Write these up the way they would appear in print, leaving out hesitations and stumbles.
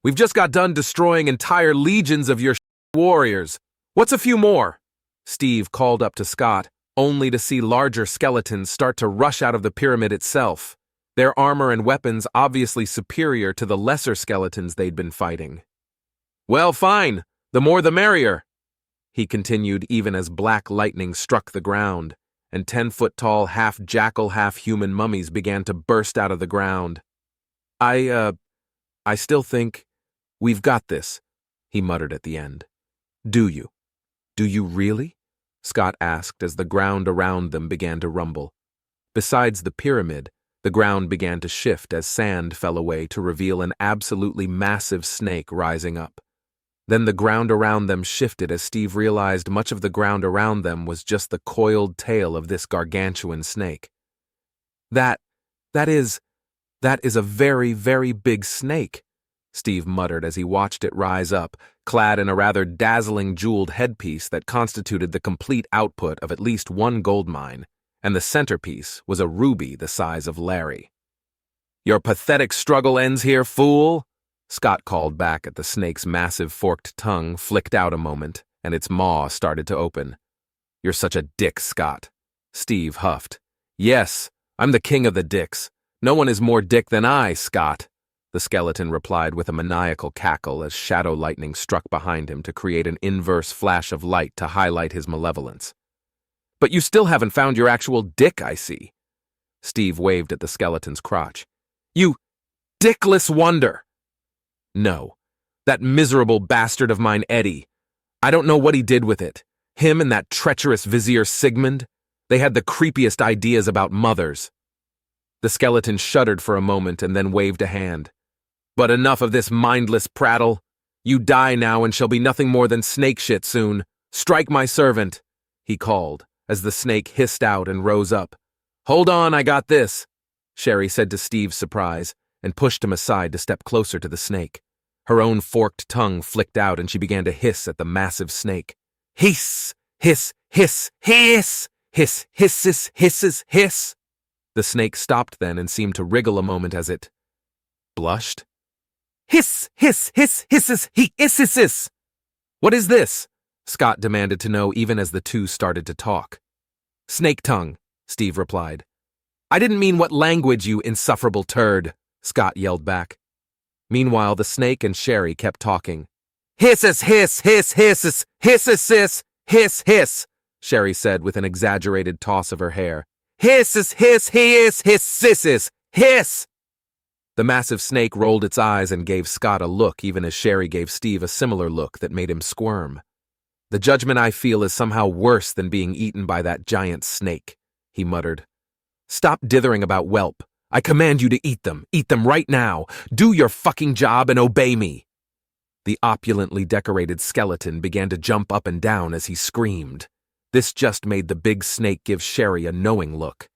We've just got done destroying entire legions of your warriors. What's a few more? Steve called up to Scott, only to see larger skeletons start to rush out of the pyramid itself, their armor and weapons obviously superior to the lesser skeletons they'd been fighting. Well, fine. The more the merrier, he continued even as black lightning struck the ground, and 10-foot-tall half-jackal, half-human mummies began to burst out of the ground. I still think we've got this, he muttered at the end. Do you? Do you really? Scott asked as the ground around them began to rumble. Besides the pyramid, the ground began to shift as sand fell away to reveal an absolutely massive snake rising up. Then the ground around them shifted as Steve realized much of the ground around them was just the coiled tail of this gargantuan snake. That is a very, very big snake, Steve muttered as he watched it rise up, clad in a rather dazzling jeweled headpiece that constituted the complete output of at least one gold mine, and the centerpiece was a ruby the size of Larry. Your pathetic struggle ends here, fool? Scott called back at the snake's massive forked tongue flicked out a moment, and its maw started to open. You're such a dick, Scott. Steve huffed. Yes, I'm the king of the dicks. No one is more dick than I, Scott. The skeleton replied with a maniacal cackle as shadow lightning struck behind him to create an inverse flash of light to highlight his malevolence. But you still haven't found your actual dick, I see. Steve waved at the skeleton's crotch. You dickless wonder! No, that miserable bastard of mine, Eddie. I don't know what he did with it. Him and that treacherous vizier Sigmund. They had the creepiest ideas about mothers. The skeleton shuddered for a moment and then waved a hand. But enough of this mindless prattle. You die now and shall be nothing more than snake shit soon. Strike my servant, he called, as the snake hissed out and rose up. Hold on, I got this, Sherry said to Steve's surprise, and pushed him aside to step closer to the snake. Her own forked tongue flicked out and she began to hiss at the massive snake. Hiss! Hiss! Hiss! Hiss! Hiss! Hisses! Hisses! Hiss! The snake stopped then and seemed to wriggle a moment as it blushed. Hiss! Hiss! Hiss! Hisses! He hisses! What is this? Scott demanded to know even as the two started to talk. Snake tongue, Steve replied. I didn't mean what language, you insufferable turd, Scott yelled back. Meanwhile, the snake and Sherry kept talking. Hisses! Hiss! Hiss! Hisses! Hisses! Hiss! Hiss! Hiss! Sherry said with an exaggerated toss of her hair. Hisses! Hiss! Hiss! Hisses! Hiss! The massive snake rolled its eyes and gave Scott a look even as Sherry gave Steve a similar look that made him squirm. The judgment I feel is somehow worse than being eaten by that giant snake, he muttered. Stop dithering about whelp. I command you to eat them. Eat them right now. Do your fucking job and obey me. The opulently decorated skeleton began to jump up and down as he screamed. This just made the big snake give Sherry a knowing look.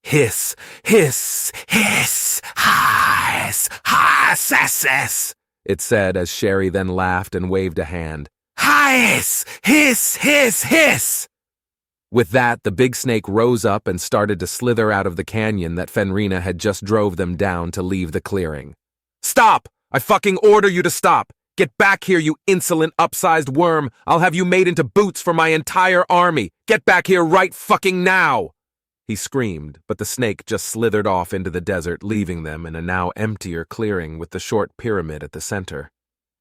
Hiss, hiss, hiss, hiss, hiss, hiss, hiss, it said as Sherry then laughed and waved a hand. Hiss, hiss, hiss, hiss. With that, the big snake rose up and started to slither out of the canyon that Fenrina had just drove them down to leave the clearing. Stop! I fucking order you to stop! Get back here, you insolent, upsized worm! I'll have you made into boots for my entire army! Get back here right fucking now! He screamed, but the snake just slithered off into the desert, leaving them in a now emptier clearing with the short pyramid at the center.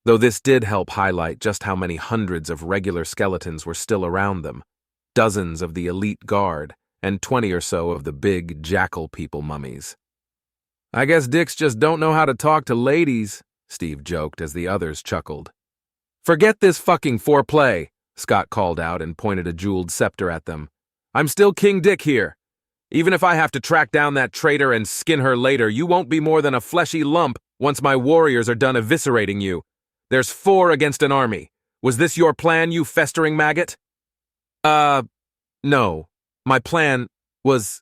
Though this did help highlight just how many hundreds of regular skeletons were still around them. Dozens of the elite guard, and 20 or so of the big jackal people mummies. I guess dicks just don't know how to talk to ladies, Steve joked as the others chuckled. Forget this fucking foreplay, Scott called out and pointed a jeweled scepter at them. I'm still King Dick here. Even if I have to track down that traitor and skin her later, you won't be more than a fleshy lump once my warriors are done eviscerating you. There's 4 against an army. Was this your plan, you festering maggot? No. My plan was...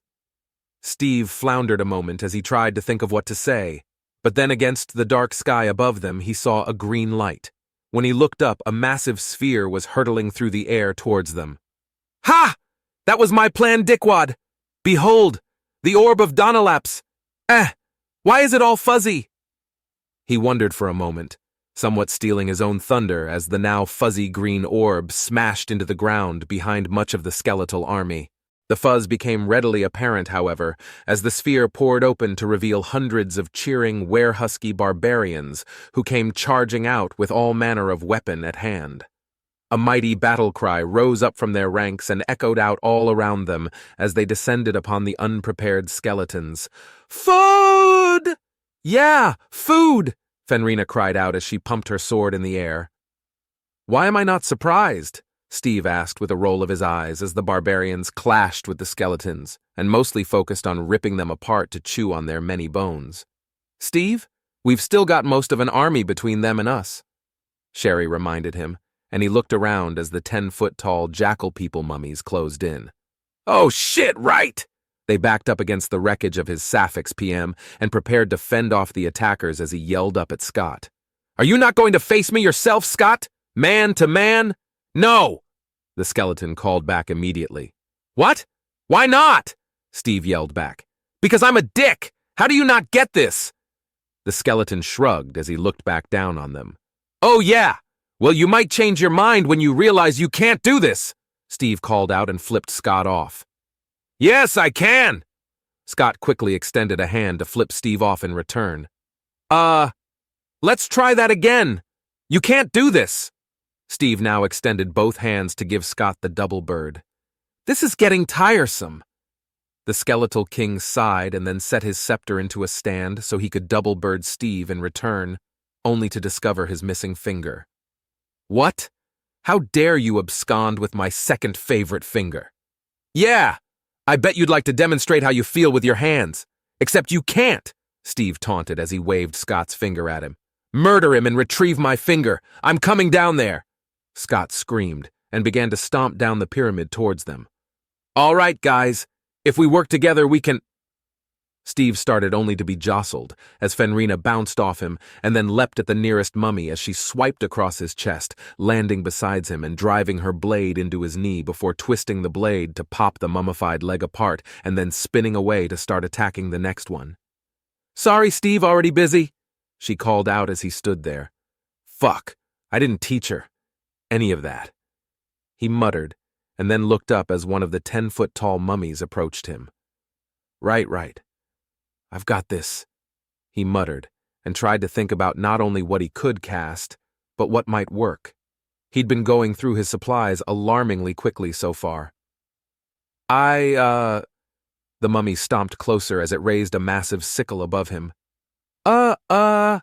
Steve floundered a moment as he tried to think of what to say, but then against the dark sky above them he saw a green light. When he looked up, a massive sphere was hurtling through the air towards them. Ha! That was my plan, dickwad! Behold, the orb of Donalaps! Why is it all fuzzy? He wondered for a moment. somewhat stealing his own thunder as the now fuzzy green orb smashed into the ground behind much of the skeletal army. The fuzz became readily apparent, however, as the sphere poured open to reveal hundreds of cheering werehusky barbarians who came charging out with all manner of weapon at hand. A mighty battle cry rose up from their ranks and echoed out all around them as they descended upon the unprepared skeletons. "Food! Yeah, food!" Fenrina cried out as she pumped her sword in the air. "Why am I not surprised?" Steve asked with a roll of his eyes as the barbarians clashed with the skeletons and mostly focused on ripping them apart to chew on their many bones. "Steve, we've still got most of an army between them and us," Sherry reminded him, and he looked around as the 10-foot-tall jackal people mummies closed in. "Oh shit, right!" They backed up against the wreckage of his Sapphics PM and prepared to fend off the attackers as he yelled up at Scott. "Are you not going to face me yourself, Scott? Man to man?" "No!" the skeleton called back immediately. "What? Why not?" Steve yelled back. "Because I'm a dick! How do you not get this?" The skeleton shrugged as he looked back down on them. "Oh yeah! Well, you might change your mind when you realize you can't do this!" Steve called out and flipped Scott off. "Yes, I can!" Scott quickly extended a hand to flip Steve off in return. Let's try that again. You can't do this." Steve now extended both hands to give Scott the double bird. "This is getting tiresome." The skeletal king sighed and then set his scepter into a stand so he could double bird Steve in return, only to discover his missing finger. "What? How dare you abscond with my second favorite finger?" "Yeah, I bet you'd like to demonstrate how you feel with your hands. Except you can't," Steve taunted as he waved Scott's finger at him. "Murder him and retrieve my finger. I'm coming down there." Scott screamed and began to stomp down the pyramid towards them. "All right, guys. If we work together, we can—" Steve started only to be jostled as Fenrina bounced off him and then leapt at the nearest mummy as she swiped across his chest, landing beside him and driving her blade into his knee before twisting the blade to pop the mummified leg apart and then spinning away to start attacking the next one. "Sorry, Steve, already busy," she called out as he stood there. "Fuck, I didn't teach her any of that." He muttered and then looked up as one of the 10-foot-tall mummies approached him. Right. I've got this," he muttered, and tried to think about not only what he could cast, but what might work. He'd been going through his supplies alarmingly quickly so far. The mummy stomped closer as it raised a massive sickle above him. I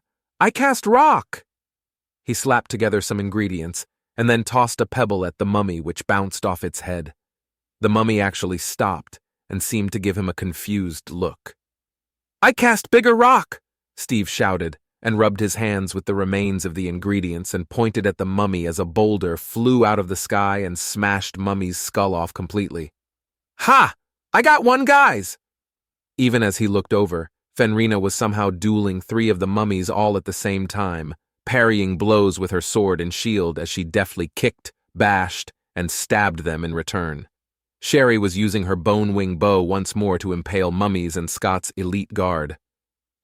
cast rock." He slapped together some ingredients, and then tossed a pebble at the mummy, which bounced off its head. The mummy actually stopped and seemed to give him a confused look. "I cast bigger rock," Steve shouted, and rubbed his hands with the remains of the ingredients and pointed at the mummy as a boulder flew out of the sky and smashed Mummy's skull off completely. "Ha! I got one, guys!" Even as he looked over, Fenrina was somehow dueling 3 of the mummies all at the same time, parrying blows with her sword and shield as she deftly kicked, bashed, and stabbed them in return. Sherry was using her bone-wing bow once more to impale mummies and Scott's elite guard.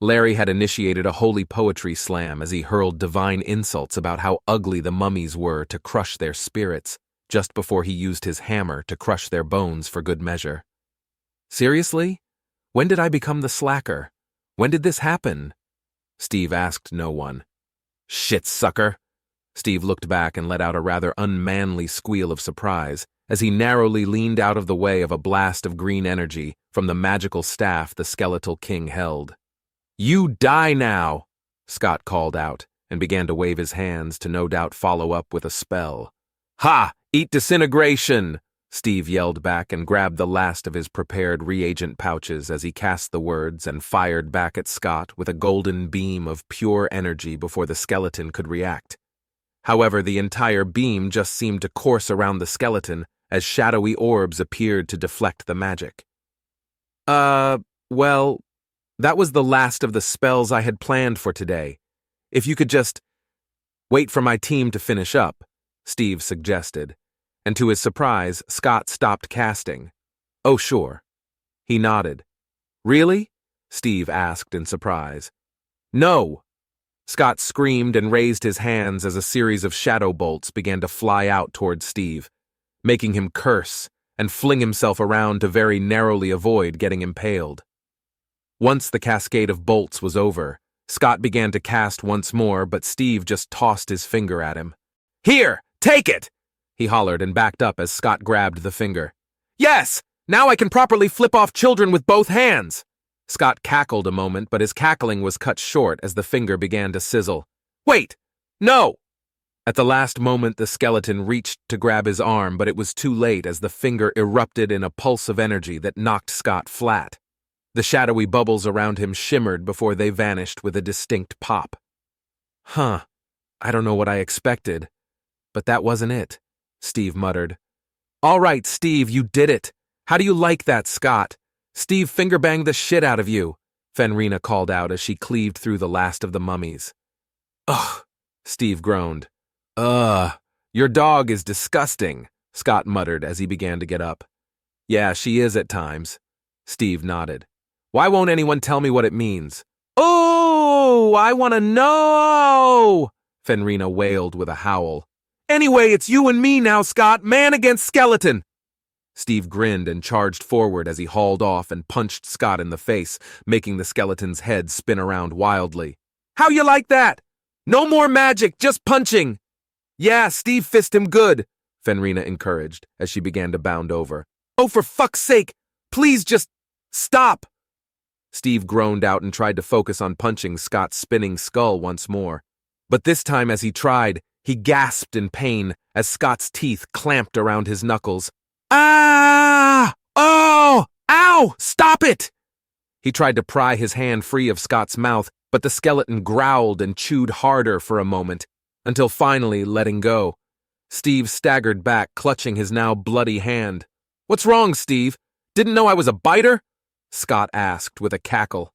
Larry had initiated a holy poetry slam as he hurled divine insults about how ugly the mummies were to crush their spirits, just before he used his hammer to crush their bones for good measure. Seriously? When did I become the slacker? When did this happen? Steve asked no one. "Shit, sucker!" Steve looked back and let out a rather unmanly squeal of surprise as he narrowly leaned out of the way of a blast of green energy from the magical staff the skeletal king held. "You die now!" Scott called out and began to wave his hands to no doubt follow up with a spell. "Ha! Eat disintegration!" Steve yelled back and grabbed the last of his prepared reagent pouches as he cast the words and fired back at Scott with a golden beam of pure energy before the skeleton could react. However, the entire beam just seemed to course around the skeleton as shadowy orbs appeared to deflect the magic. Well, that was the last of the spells I had planned for today. If you could just wait for my team to finish up," Steve suggested, and to his surprise, Scott stopped casting. "Oh, sure." He nodded. "Really?" Steve asked in surprise. "No." Scott screamed and raised his hands as a series of shadow bolts began to fly out towards Steve, making him curse and fling himself around to very narrowly avoid getting impaled. Once the cascade of bolts was over, Scott began to cast once more, but Steve just tossed his finger at him. "Here, take it!" he hollered and backed up as Scott grabbed the finger. "Yes! Now I can properly flip off children with both hands!" Scott cackled a moment, but his cackling was cut short as the finger began to sizzle. "Wait! No!" At the last moment, the skeleton reached to grab his arm, but it was too late as the finger erupted in a pulse of energy that knocked Scott flat. The shadowy bubbles around him shimmered before they vanished with a distinct pop. "Huh, I don't know what I expected, but that wasn't it," Steve muttered. "All right, Steve, you did it. How do you like that, Scott? Steve fingerbanged the shit out of you," Fenrina called out as she cleaved through the last of the mummies. "Ugh," Steve groaned. Your dog is disgusting," Scott muttered as he began to get up. "Yeah, she is at times." Steve nodded. "Why won't anyone tell me what it means?" "Oh, I want to know!" Fenrina wailed with a howl. "Anyway, it's you and me now, Scott, man against skeleton." Steve grinned and charged forward as he hauled off and punched Scott in the face, making the skeleton's head spin around wildly. "How you like that? No more magic, just punching." "Yeah, Steve fist him good," Fenrina encouraged as she began to bound over. "Oh, for fuck's sake, please just stop." Steve groaned out and tried to focus on punching Scott's spinning skull once more. But this time as he tried, he gasped in pain as Scott's teeth clamped around his knuckles. "Ah! Oh! Ow! Stop it!" He tried to pry his hand free of Scott's mouth, but the skeleton growled and chewed harder for a moment, until finally letting go. Steve staggered back, clutching his now bloody hand. "What's wrong, Steve? Didn't know I was a biter?" Scott asked with a cackle.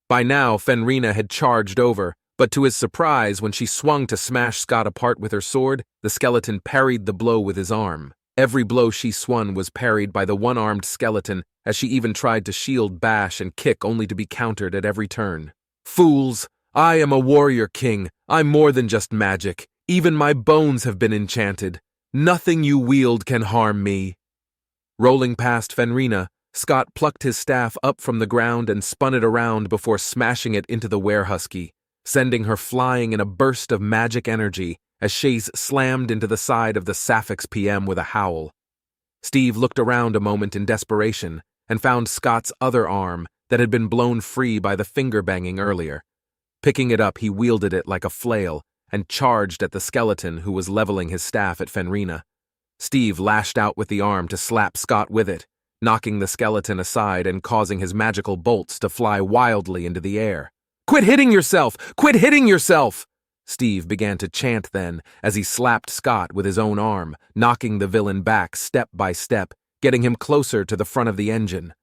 By now, Fenrina had charged over, but to his surprise, when she swung to smash Scott apart with her sword, the skeleton parried the blow with his arm. Every blow she swung was parried by the one-armed skeleton, as she even tried to shield bash and kick only to be countered at every turn. "Fools! I am a warrior king. I'm more than just magic. Even my bones have been enchanted. Nothing you wield can harm me." Rolling past Fenrina, Scott plucked his staff up from the ground and spun it around before smashing it into the werehusky, sending her flying in a burst of magic energy as Shaze slammed into the side of the Sapphics PM with a howl. Steve looked around a moment in desperation and found Scott's other arm that had been blown free by the finger-banging earlier. Picking it up, he wielded it like a flail and charged at the skeleton who was leveling his staff at Fenrina. Steve lashed out with the arm to slap Scott with it, knocking the skeleton aside and causing his magical bolts to fly wildly into the air. "Quit hitting yourself! Quit hitting yourself!" Steve began to chant then as he slapped Scott with his own arm, knocking the villain back step by step, getting him closer to the front of the engine.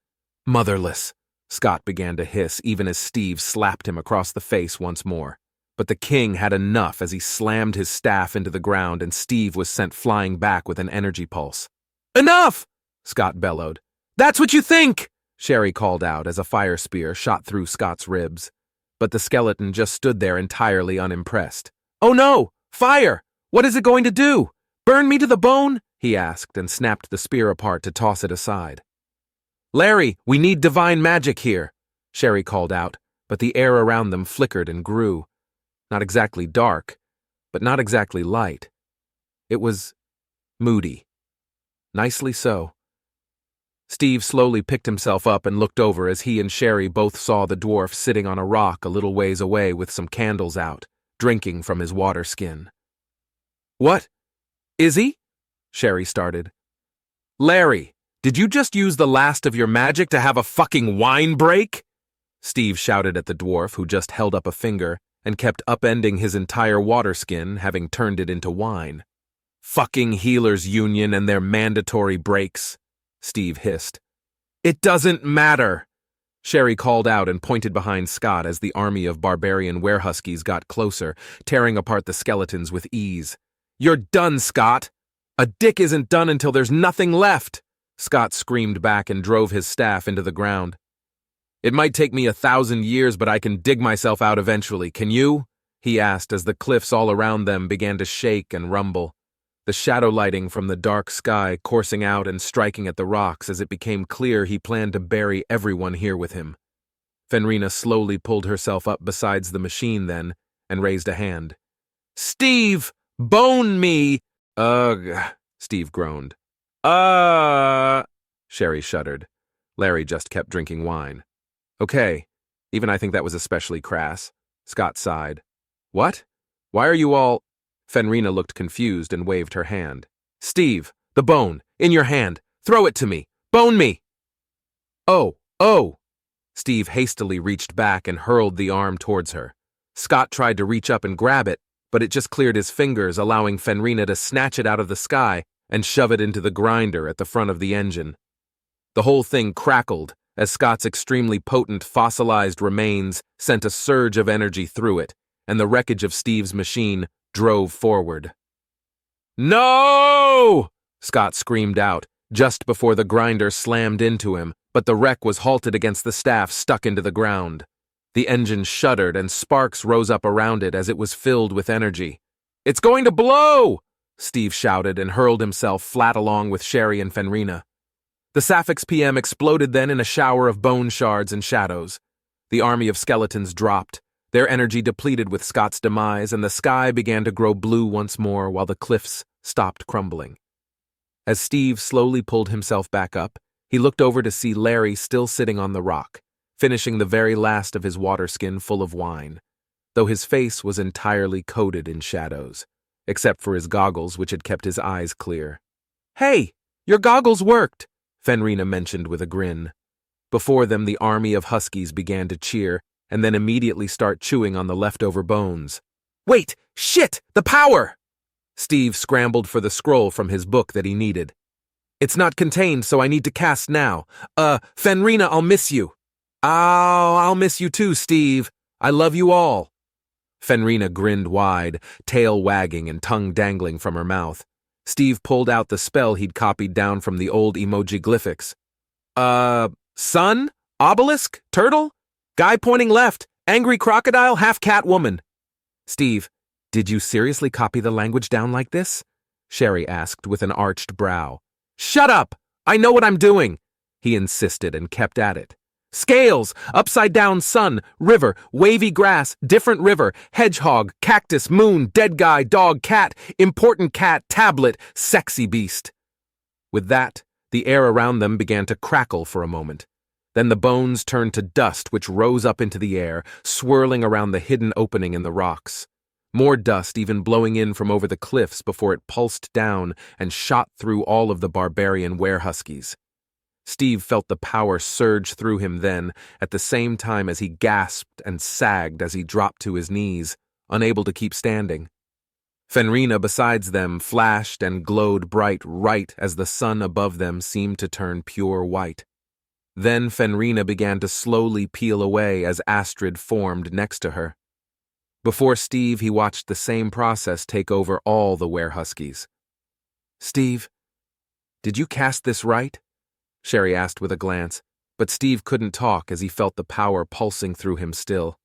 "Motherless," Scott began to hiss even as Steve slapped him across the face once more. But the king had enough as he slammed his staff into the ground and Steve was sent flying back with an energy pulse. "Enough!" Scott bellowed. "That's what you think!" Sherry called out as a fire spear shot through Scott's ribs. But the skeleton just stood there entirely unimpressed. "Oh no! Fire! What is it going to do? Burn me to the bone?" he asked and snapped the spear apart to toss it aside. "Larry, we need divine magic here," Sherry called out, but the air around them flickered and grew. Not exactly dark, but not exactly light. It was moody. Nicely so. Steve slowly picked himself up and looked over as he and Sherry both saw the dwarf sitting on a rock a little ways away with some candles out, drinking from his water skin. "What? Is he?" Sherry started. "Larry, did you just use the last of your magic to have a fucking wine break?" Steve shouted at the dwarf, who just held up a finger and kept upending his entire water skin, having turned it into wine. "Fucking Healers Union and their mandatory breaks," Steve hissed. "It doesn't matter," Sherry called out and pointed behind Scott as the army of barbarian werehuskies got closer, tearing apart the skeletons with ease. "You're done, Scott! A dick isn't done until there's nothing left!" Scott screamed back and drove his staff into the ground. "It might take me 1,000 years, but I can dig myself out eventually, can you?" he asked as the cliffs all around them began to shake and rumble, the shadow lighting from the dark sky coursing out and striking at the rocks as it became clear he planned to bury everyone here with him. Fenrina slowly pulled herself up besides the machine then and raised a hand. "Steve, bone me!" "Ugh," Steve groaned. Sherry shuddered. Larry just kept drinking wine. "Okay, even I think that was especially crass." Scott sighed. "What? Why are you all—" Fenrina looked confused and waved her hand. "Steve, the bone, in your hand. Throw it to me. Bone me!" Oh! Steve hastily reached back and hurled the arm towards her. Scott tried to reach up and grab it, but it just cleared his fingers, allowing Fenrina to snatch it out of the sky and shove it into the grinder at the front of the engine. The whole thing crackled as Scott's extremely potent fossilized remains sent a surge of energy through it, and the wreckage of Steve's machine drove forward. "No!" Scott screamed out, just before the grinder slammed into him, but the wreck was halted against the staff stuck into the ground. The engine shuddered and sparks rose up around it as it was filled with energy. "It's going to blow!" Steve shouted and hurled himself flat along with Sherry and Fenrina. The Sapphics PM exploded then in a shower of bone shards and shadows. The army of skeletons dropped, their energy depleted with Scott's demise, and the sky began to grow blue once more while the cliffs stopped crumbling. As Steve slowly pulled himself back up, he looked over to see Larry still sitting on the rock, finishing the very last of his water skin full of wine, though his face was entirely coated in shadows, except for his goggles which had kept his eyes clear. "Hey, your goggles worked," Fenrina mentioned with a grin. Before them the army of huskies began to cheer, and then immediately start chewing on the leftover bones. "Wait! Shit! The power!" Steve scrambled for the scroll from his book that he needed. "It's not contained, so I need to cast now. Fenrina, I'll miss you." "Oh, I'll miss you too, Steve. I love you all." Fenrina grinned wide, tail wagging and tongue dangling from her mouth. Steve pulled out the spell he'd copied down from the old emoji glyphics. Sun? Obelisk? Turtle? Guy pointing left. Angry crocodile, half cat woman." "Steve, did you seriously copy the language down like this?" Sherry asked with an arched brow. "Shut up! I know what I'm doing," he insisted and kept at it. "Scales, upside down sun, river, wavy grass, different river, hedgehog, cactus, moon, dead guy, dog, cat, important cat, tablet, sexy beast." With that, the air around them began to crackle for a moment. Then the bones turned to dust which rose up into the air, swirling around the hidden opening in the rocks. More dust even blowing in from over the cliffs before it pulsed down and shot through all of the barbarian werehuskies. Steve felt the power surge through him then, at the same time as he gasped and sagged as he dropped to his knees, unable to keep standing. Fenrina besides them flashed and glowed bright right as the sun above them seemed to turn pure white. Then Fenrina began to slowly peel away as Astrid formed next to her. Before Steve, he watched the same process take over all the werehuskies. "Steve, did you cast this right?" Sherry asked with a glance, but Steve couldn't talk as he felt the power pulsing through him still.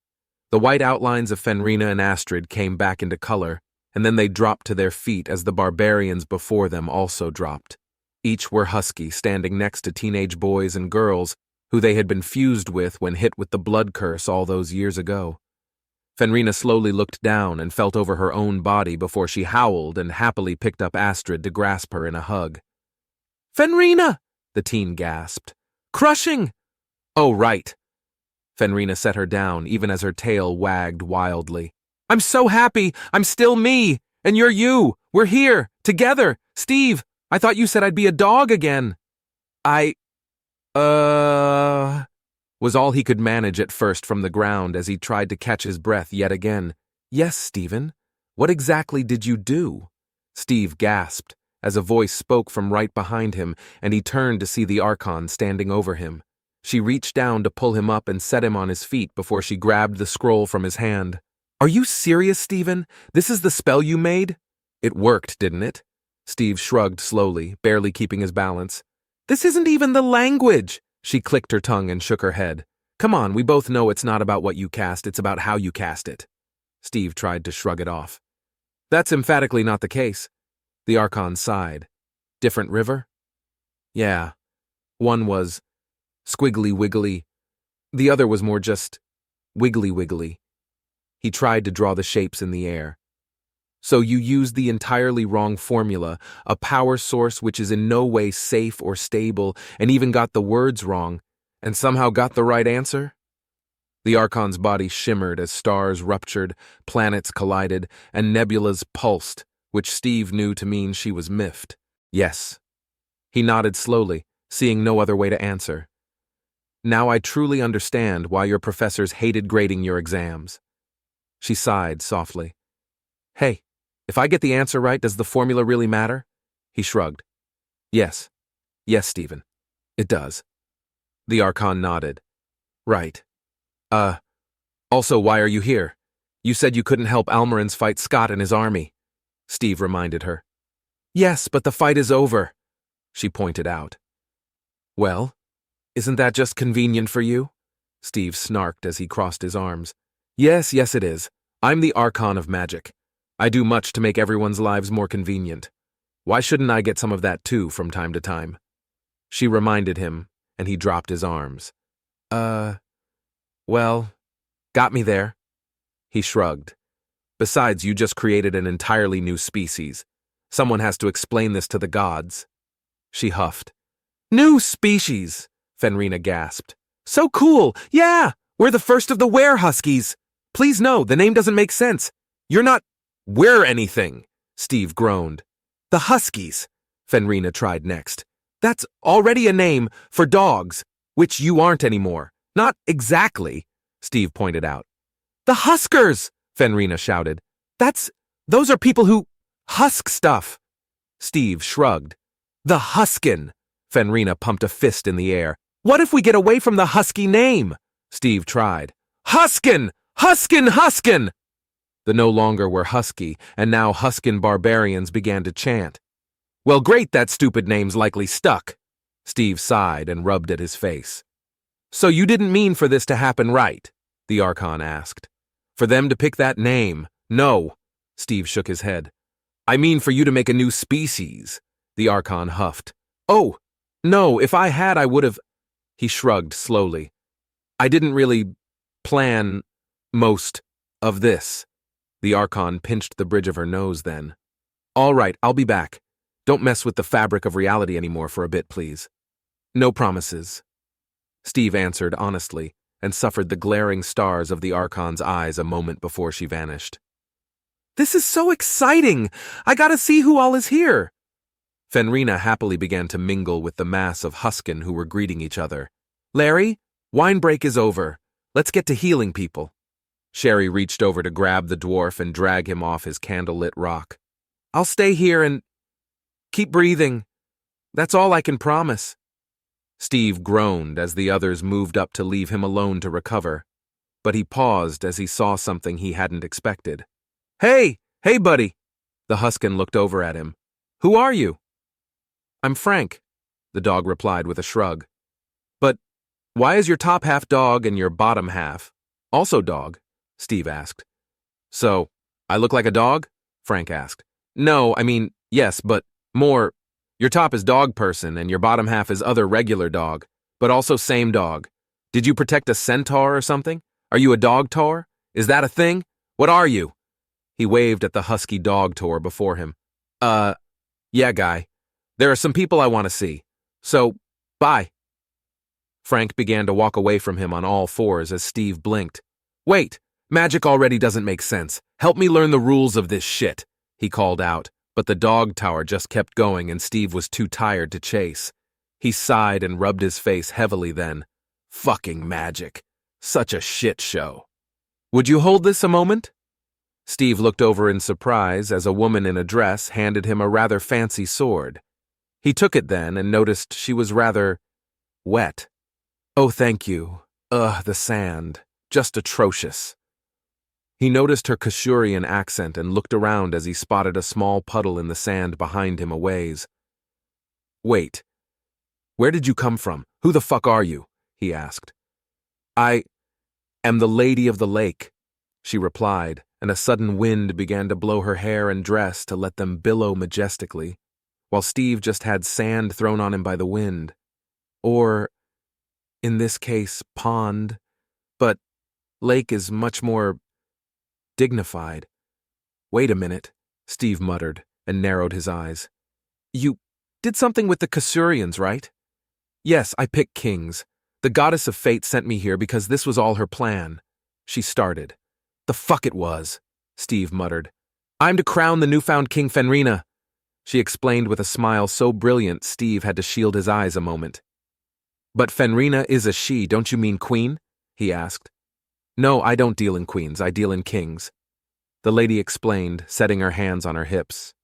The white outlines of Fenrina and Astrid came back into color, and then they dropped to their feet as the barbarians before them also dropped. Each were husky, standing next to teenage boys and girls who they had been fused with when hit with the blood curse all those years ago. Fenrina slowly looked down and felt over her own body before she howled and happily picked up Astrid to grasp her in a hug. "Fenrina!" the teen gasped. "Crushing!" "Oh, right." Fenrina set her down even as her tail wagged wildly. "I'm so happy! I'm still me! And you're you! We're here! Together! Steve, I thought you said I'd be a dog again." Was all he could manage at first from the ground as he tried to catch his breath yet again. "Yes, Stephen. What exactly did you do?" Steve gasped as a voice spoke from right behind him, and he turned to see the Archon standing over him. She reached down to pull him up and set him on his feet before she grabbed the scroll from his hand. "Are you serious, Stephen? This is the spell you made?" "It worked, didn't it?" Steve shrugged slowly, barely keeping his balance. "This isn't even the language!" She clicked her tongue and shook her head. "Come on, we both know it's not about what you cast, it's about how you cast it." Steve tried to shrug it off. That's emphatically not the case. The Archon sighed. Different river? Yeah. One was squiggly wiggly. The other was more just wiggly wiggly. He tried to draw the shapes in the air. So you used the entirely wrong formula, a power source which is in no way safe or stable, and even got the words wrong, and somehow got the right answer? The Archon's body shimmered as stars ruptured, planets collided, and nebulas pulsed, which Steve knew to mean she was miffed. Yes. He nodded slowly, seeing no other way to answer. Now I truly understand why your professors hated grading your exams. She sighed softly. Hey, if I get the answer right, does the formula really matter? He shrugged. Yes. Yes, Stephen. It does. The Archon nodded. Right. Also, why are you here? You said you couldn't help Almerins fight Scott and his army. Steve reminded her. Yes, but the fight is over, she pointed out. Well, isn't that just convenient for you? Steve snarked as he crossed his arms. Yes, it is. I'm the Archon of Magic. I do much to make everyone's lives more convenient. Why shouldn't I get some of that too from time to time? She reminded him, and he dropped his arms. Well, got me there. He shrugged. Besides, you just created an entirely new species. Someone has to explain this to the gods. She huffed. New species, Fenrina gasped. So cool! Yeah! We're the first of the were-huskies! Please no, the name doesn't make sense. You're not were anything, Steve groaned. The huskies, Fenrina tried next. That's already a name for dogs, which you aren't anymore. Not exactly, Steve pointed out. The huskers, Fenrina shouted. Those are people who husk stuff. Steve shrugged. The huskin, Fenrina pumped a fist in the air. What if we get away from the husky name? Steve tried. Huskin! Huskin! Huskin! The no longer were husky, and now huskin barbarians began to chant. Well, great, that stupid name's likely stuck. Steve sighed and rubbed at his face. So you didn't mean for this to happen, right? The Archon asked. For them to pick that name? No. Steve shook his head. I mean for you to make a new species. The Archon huffed. Oh, no, if I had, I would have. He shrugged slowly. I didn't really plan most of this. The Archon pinched the bridge of her nose then. All right, I'll be back. Don't mess with the fabric of reality anymore for a bit, please. No promises. Steve answered honestly and suffered the glaring stars of the Archon's eyes a moment before she vanished. This is so exciting! I gotta see who all is here! Fenrina happily began to mingle with the mass of huskin who were greeting each other. Larry, wine break is over. Let's get to healing people. Sherry reached over to grab the dwarf and drag him off his candlelit rock. I'll stay here and keep breathing. That's all I can promise. Steve groaned as the others moved up to leave him alone to recover, but he paused as he saw something he hadn't expected. Hey, buddy! The huskin looked over at him. Who are you? I'm Frank, the dog replied with a shrug. But why is your top half dog and your bottom half also dog? Steve asked. So, I look like a dog? Frank asked. No, I mean, yes, but more, your top is dog person and your bottom half is other regular dog, but also same dog. Did you protect a centaur or something? Are you a dog tor? Is that a thing? What are you? He waved at the husky dog tor before him. Yeah, guy. There are some people I want to see. So, bye. Frank began to walk away from him on all fours as Steve blinked. Wait, magic already doesn't make sense. Help me learn the rules of this shit, he called out, but the dog tower just kept going and Steve was too tired to chase. He sighed and rubbed his face heavily then. Fucking magic. Such a shit show. Would you hold this a moment? Steve looked over in surprise as a woman in a dress handed him a rather fancy sword. He took it then and noticed she was rather wet. Oh, thank you. The sand. Just atrocious. He noticed her Kashurian accent and looked around as he spotted a small puddle in the sand behind him a ways. Wait. Where did you come from? Who the fuck are you? He asked. I am the Lady of the Lake, she replied, and a sudden wind began to blow her hair and dress to let them billow majestically, while Steve just had sand thrown on him by the wind. Or, in this case, pond, but lake is much more dignified. Wait a minute, Steve muttered and narrowed his eyes. You did something with the Kasurians, right? Yes, I picked kings. The goddess of fate sent me here because this was all her plan. She started. The fuck it was, Steve muttered. I'm to crown the newfound King Fenrina, she explained with a smile so brilliant Steve had to shield his eyes a moment. But Fenrina is a she, don't you mean queen? He asked. No, I don't deal in queens, I deal in kings. The lady explained, setting her hands on her hips.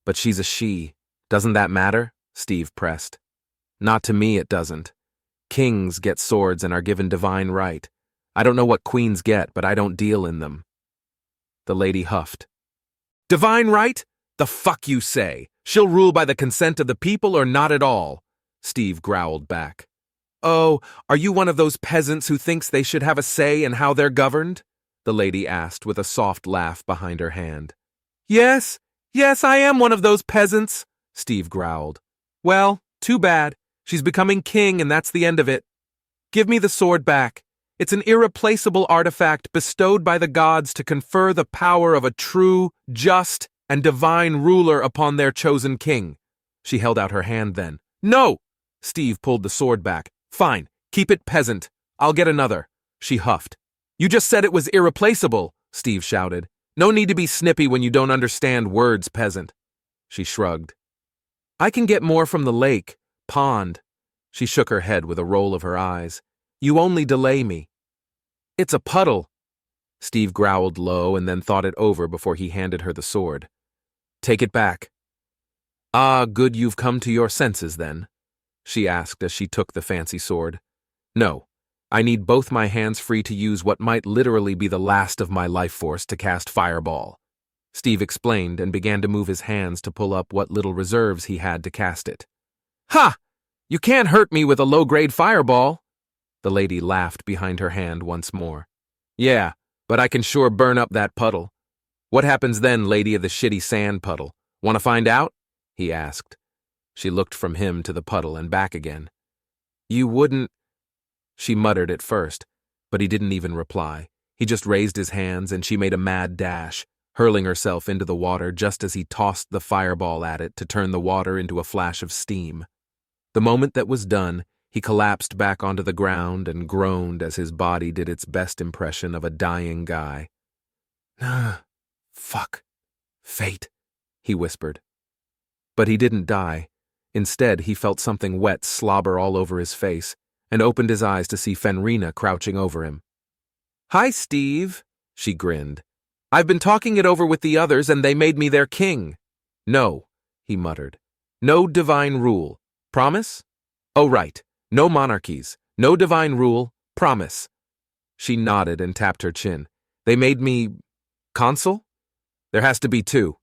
But she's a she. Doesn't that matter? Steve pressed. Not to me, it doesn't. Kings get swords and are given divine right. I don't know what queens get, but I don't deal in them. The lady huffed. Divine right? The fuck you say? She'll rule by the consent of the people or not at all? Steve growled back. Oh, are you one of those peasants who thinks they should have a say in how they're governed? The lady asked with a soft laugh behind her hand. Yes, I am one of those peasants, Steve growled. Well, too bad. She's becoming king and that's the end of it. Give me the sword back. It's an irreplaceable artifact bestowed by the gods to confer the power of a true, just, and divine ruler upon their chosen king. She held out her hand then. No! Steve pulled the sword back. Fine, keep it, peasant. I'll get another. She huffed. You just said it was irreplaceable, Steve shouted. No need to be snippy when you don't understand words, peasant. She shrugged. I can get more from the lake, pond. She shook her head with a roll of her eyes. You only delay me. It's a puddle. Steve growled low and then thought it over before he handed her the sword. Take it back. Ah, good you've come to your senses then, she asked as she took the fancy sword. No, I need both my hands free to use what might literally be the last of my life force to cast fireball. Steve explained and began to move his hands to pull up what little reserves he had to cast it. Ha! You can't hurt me with a low-grade fireball. The lady laughed behind her hand once more. Yeah, but I can sure burn up that puddle. What happens then, lady of the shitty sand puddle? Want to find out? He asked. She looked from him to the puddle and back again. You wouldn't... She muttered at first, but he didn't even reply. He just raised his hands and she made a mad dash, hurling herself into the water just as he tossed the fireball at it to turn the water into a flash of steam. The moment that was done, he collapsed back onto the ground and groaned as his body did its best impression of a dying guy. Fuck. Fate, he whispered. But he didn't die. Instead, he felt something wet slobber all over his face and opened his eyes to see Fenrina crouching over him. Hi, Steve, she grinned. I've been talking it over with the others and they made me their king. No, he muttered. No divine rule. Promise? Oh, right. No monarchies. No divine rule. Promise. She nodded and tapped her chin. They made me... consul? There has to be two.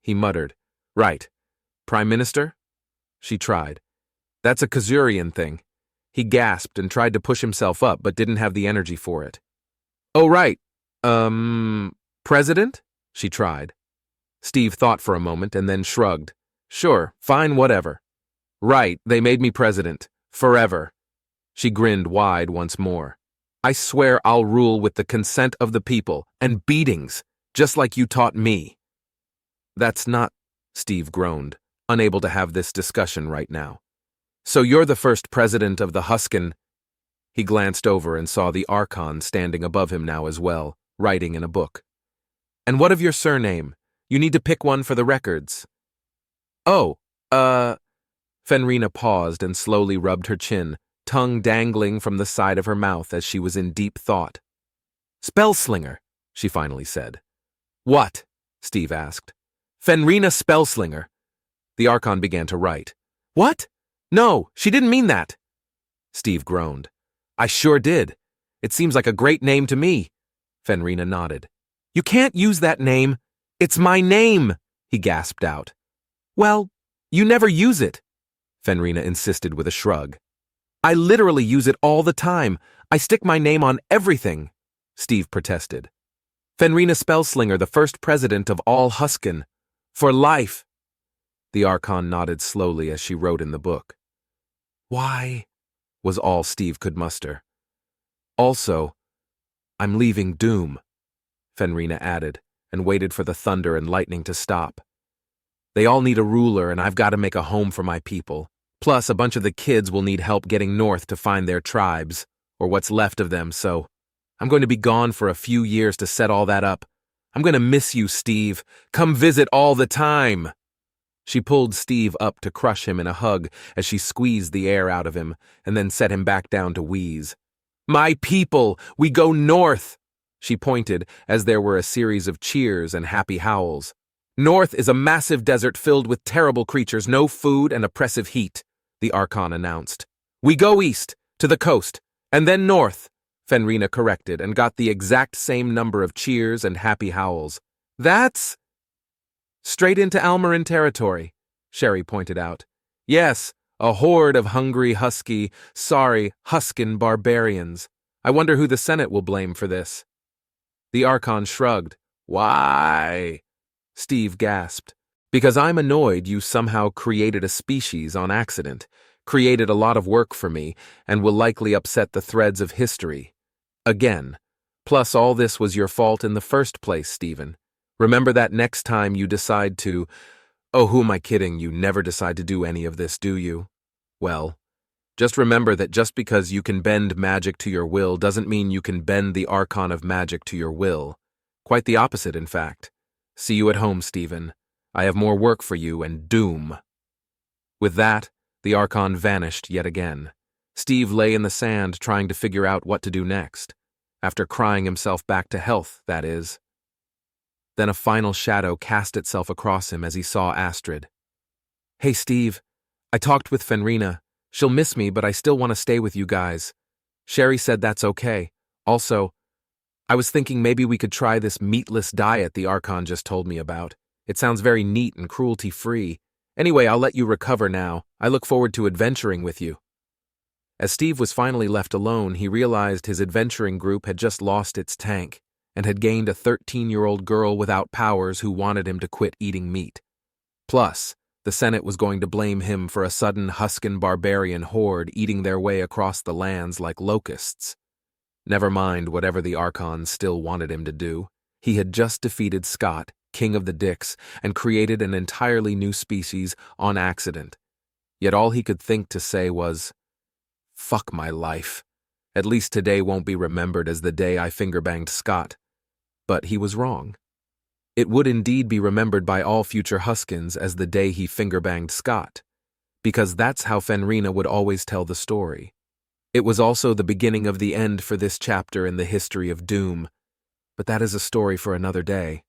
He muttered. Right. Prime Minister? She tried. That's a Kasurian thing. He gasped and tried to push himself up but didn't have the energy for it. Oh, right. President? She tried. Steve thought for a moment and then shrugged. Sure, fine, whatever. Right, they made me president. Forever. She grinned wide once more. I swear I'll rule with the consent of the people, and beatings, just like you taught me. That's not, Steve groaned, unable to have this discussion right now. So you're the first president of the Huskin. He glanced over and saw the Archon standing above him now as well, writing in a book. And what of your surname? You need to pick one for the records. Oh, Fenrina paused and slowly rubbed her chin, tongue dangling from the side of her mouth as she was in deep thought. Spellslinger, she finally said. What? Steve asked. Fenrina Spellslinger. The Archon began to write. What? No, she didn't mean that. Steve groaned. I sure did. It seems like a great name to me. Fenrina nodded. You can't use that name. It's my name, he gasped out. Well, you never use it, Fenrina insisted with a shrug. I literally use it all the time. I stick my name on everything, Steve protested. Fenrina Spellslinger, the first president of all Huskin. For life. The Archon nodded slowly as she wrote in the book. Why? Was all Steve could muster. Also, I'm leaving Doom, Fenrina added, and waited for the thunder and lightning to stop. They all need a ruler, and I've got to make a home for my people. Plus, a bunch of the kids will need help getting north to find their tribes, or what's left of them, so I'm going to be gone for a few years to set all that up. I'm going to miss you, Steve. Come visit all the time. She pulled Steve up to crush him in a hug as she squeezed the air out of him and then set him back down to wheeze. My people, we go north, she pointed as there were a series of cheers and happy howls. North is a massive desert filled with terrible creatures, no food, and oppressive heat, the Archon announced. We go east, to the coast, and then north, Fenrina corrected and got the exact same number of cheers and happy howls. That's straight into Almarin territory, Sherry pointed out. Yes, a horde of hungry, Huskin barbarians. I wonder who the Senate will blame for this. The Archon shrugged. Why? Steve gasped. Because I'm annoyed you somehow created a species on accident, created a lot of work for me, and will likely upset the threads of history. Again. Plus, all this was your fault in the first place, Stephen. Remember that next time you decide to… Oh, who am I kidding? You never decide to do any of this, do you? Well, just remember that just because you can bend magic to your will doesn't mean you can bend the Archon of magic to your will. Quite the opposite, in fact. See you at home, Stephen. I have more work for you and doom. With that, the Archon vanished yet again. Steve lay in the sand trying to figure out what to do next. After crying himself back to health, that is. Then a final shadow cast itself across him as he saw Astrid. Hey, Steve. I talked with Fenrina. She'll miss me, but I still want to stay with you guys. Sherry said that's okay. Also, I was thinking maybe we could try this meatless diet the Archon just told me about. It sounds very neat and cruelty-free. Anyway, I'll let you recover now. I look forward to adventuring with you. As Steve was finally left alone, he realized his adventuring group had just lost its tank and had gained a 13-year-old girl without powers who wanted him to quit eating meat. Plus, the Senate was going to blame him for a sudden Huskin barbarian horde eating their way across the lands like locusts. Never mind whatever the Archon still wanted him to do. He had just defeated Scott, King of the Dicks, and created an entirely new species on accident. Yet all he could think to say was, fuck my life. At least today won't be remembered as the day I fingerbanged Scott. But he was wrong. It would indeed be remembered by all future Huskins as the day he fingerbanged Scott, because that's how Fenrina would always tell the story. It was also the beginning of the end for this chapter in the history of Doom, but that is a story for another day.